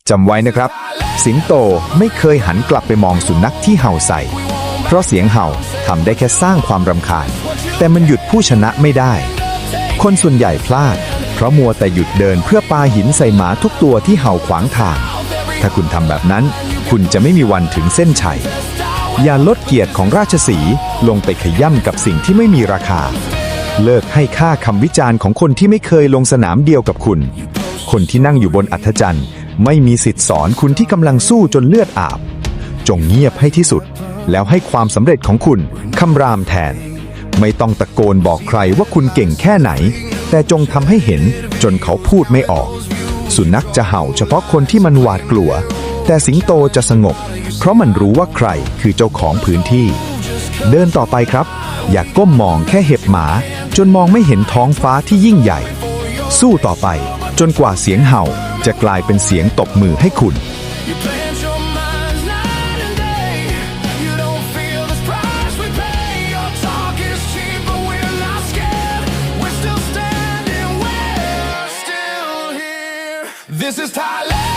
จำไว้นะครับสิงโตไม่เคยหันกลับไปมองสุนัขที่เห่าใส่เพราะเสียงเห่าทำได้แค่สร้างความรำคาญแต่มันหยุดผู้ชนะไม่ได้คนส่วนใหญ่พลาดเพราะมัวแต่หยุดเดินเพื่อปาหินใส่หมาทุกตัวที่เห่าขวางทางถ้าคุณทำแบบนั้นคุณจะไม่มีวันถึงเส้นชัยอย่าลดเกียรติของราชสีห์ลงไปขย่ำกับสิ่งที่ไม่มีราคาเลิกให้ค่าคำวิจารณ์ของคนที่ไม่เคยลงสนามเดียวกับคุณคนที่นั่งอยู่บนอัฐจันทร์ไม่มีสิทธิ์สอนคุณที่กำลังสู้จนเลือดอาบจงเงียบให้ที่สุดแล้วให้ความสำเร็จของคุณคำรามแทนไม่ต้องตะโกนบอกใครว่าคุณเก่งแค่ไหนแต่จงทำให้เห็นจนเขาพูดไม่ออกสุนัขจะเห่าเฉพาะคนที่มันหวาดกลัวแต่สิงโตจะสงบเพราะมันรู้ว่าใครคือเจ้าของพื้นที่เดินต่อไปครับอย่าก้มมองแค่เห็บหมาจนมองไม่เห็นท้องฟ้าที่ยิ่งใหญ่สู้ต่อไปจนกว่าเสียงเห่าจะกลายเป็นเสียงตบมือให้คุณThis is Thailand